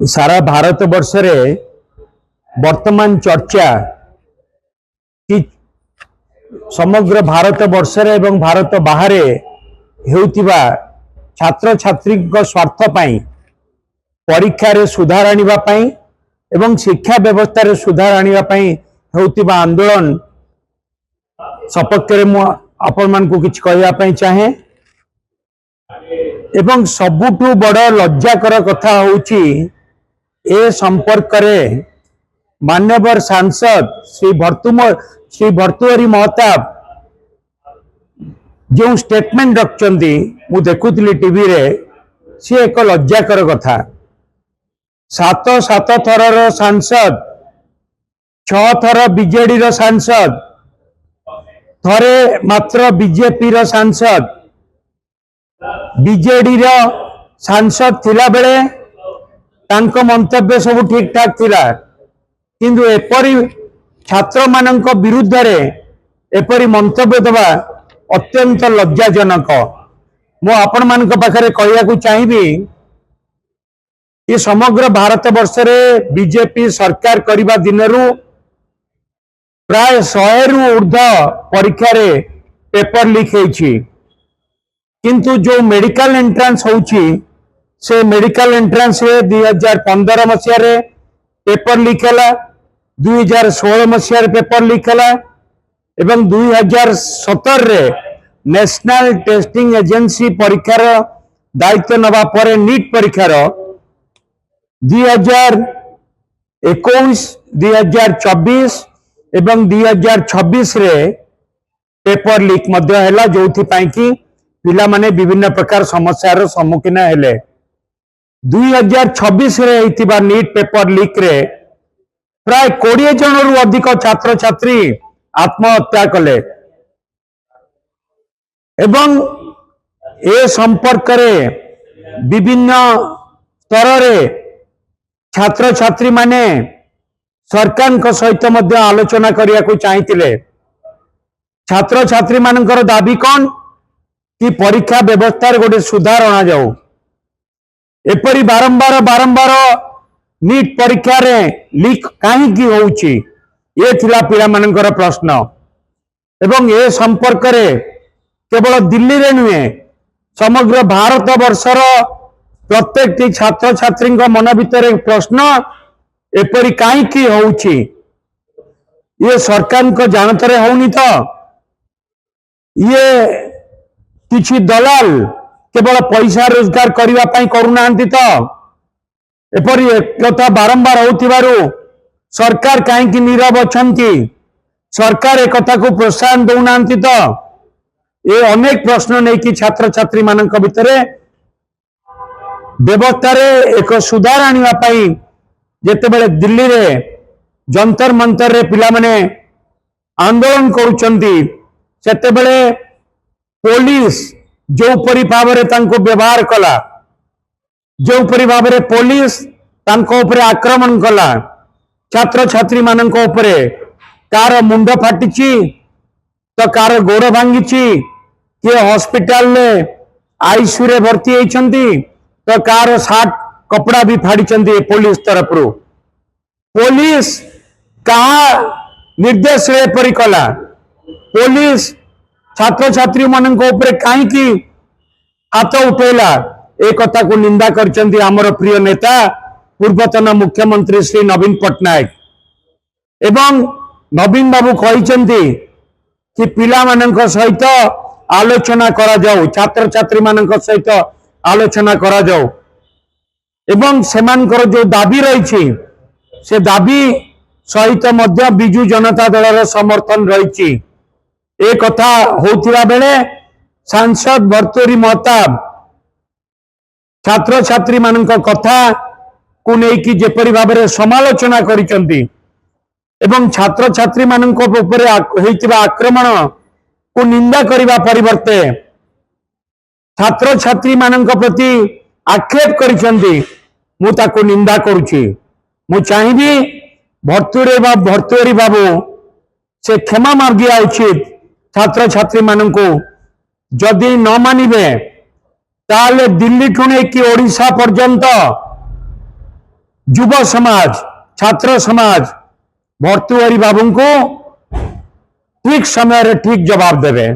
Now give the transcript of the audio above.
सारा भारत वर्ष रे वर्तमान चर्चा कि समग्र भारत वर्ष रे एवं भारत बाहर हेउतिबा छात्र छात्री स्वार्थ पाई परीक्षा रे सुधार आनिबा पाई एवं शिक्षा व्यवस्था रे सुधार आनिबा पाई हेउतिबा आंदोलन सपक्ष रे मु आपण मान को किछ कहया पाई चाहे एवं सबुठु बड़ लज्जाकर कथा होउची ए संपर्क रे मान्यवर सांसद श्री भर्तृहरि महताब जो स्टेटमेंट रखचंदी मु देखुतली टीवी रे सी एक लज्जाकर कथा सात थरर सांसद 6 थर बीजेडी रो सांसद थरे मात्र बीजेपी रो सांसद बीजेडी रो सांसद थिला बेले तांको मंतव्य सब ठीक ठाक थिला किंतु एपरी छात्र मानक विरुद्ध रे एपरी मंतव्य देवा अत्यंत लज्जाजनक मु आपण मानक पाखरे कहया को चाहिबी ये समग्र भारत वर्ष रे बीजेपी सरकार करिबा दिनरु प्राय 100 रु ऊर्ध्व परीक्षा रे पेपर लीक होईछि किंतु जो मेडिकल एंट्रांस होउछि से मेडिकल एंट्रांस रे 2015 मसिया रे पेपर लीक हला 2016 मसिया रे पेपर लीक हला एवं 2017 रे नेशनल टेस्टिंग एजेंसी परीक्षार दायित्व नवा परे नीट परीक्षार 2021 2024 एवं 2026 रे पेपर लीक मध्य हैला जोथि पाई कि पिला माने विभिन्न प्रकार समस्या रो सम्मुखीन हेले 2026 रे हेतिबा नीट पेपर लीक रे प्राय 20 जन रु अधिक छात्र छात्री आत्महत्या कले एवं ए संपर्क रे विभिन्न स्तर रे छात्र छात्री माने सरकार को सहित मध्य आलोचना करिया को चाहिए छात्र छात्री मानकर दाबी कौन कि परीक्षा व्यवस्था गोटे सुधार अना जाऊ एपरी बारंबार बारंबार नीट परीक्षा रे लीक कहीं होउची ये थिला पिला मानकर प्रश्न एवं ए संपर्क रे केवल दिल्ली रे नुहे समग्र भारत वर्षर प्रत्येक छात्र छात्री मन भीतर प्रश्न एपरी कहीं होउची ये सरकार को जानतरे होउनी तो ये किछि दलाल केवल पैसा रोजगार करबा पई करूनांती तो एपरी एकता बारंबार होतिबारु सरकार कहीं नीरव अछंती सरकार एक कथा को प्रोत्साहन दउनांती तो ये अनेक प्रश्न नहीं कि छात्र छात्री मानक भितरे व्यवस्था रे एक सुधार आनिबा पई जेतेबेले दिल्ली रे जंतर मंतर रे पिला माने आंदोलन करूचंती सेतेबेले पुलिस जो परि भाबरे तांको व्यवहार कला जो परि भाबरे पुलिस तांको ऊपर आक्रमण कला छात्र छात्री मानक ऊपर कार मुंड फाटिची तो कार गोड़ भांगीची किए हॉस्पिटल में आईसीयू रे भर्ती होइछंती तो कार सार्ट कपड़ा भी फाड़ी पुलिस तरफ पुलिस कहा निर्देश रे परि कला पुलिस छात्र छात्री मान कहीं हाथ उठेला एक कथा को निंदा करचंती हमर प्रिय नेता पूर्वतन मुख्यमंत्री श्री नवीन पट्टनायक एवं नवीन बाबू कहिचंती कि पिला मानक सहित आलोचना करा जाऊ छात्र छात्री मानक सहित आलोचना करा जाऊ एवं सेमानकर जो दाबी रही से दाबी सहित मध्य बिजू जनता दल समर्थन रही ए कथा होतिबा बेले सांसद भर्तृहरि महताब छात्र छात्री मानक कथा को लेकिन जेपरी भाव में समालोचना करिसंती एवं छात्र छात्री मानक ऊपर होइतिबा आक्रमण को निंदा करिबा परिवर्ते छात्र छात्री मानक प्रति आक्षेप करिसंती मु ताको निंदा करुछि मु चाहिबी भर्तृहरि बाबू से क्षमा मागिया उचित छात्र छात्री मानक जदि न मानिबे ताले दिल्ली ठुणे कि ओडिशा पर्यंत ଯୁବ ସମାଜ ଛାତ୍ର ସମାଜ ଭର୍ତ୍ତୃହରି ବାବୁଙ୍କୁ ଠିକ ସମୟରେ ଠିକ ଜବାବ ଦେବେ।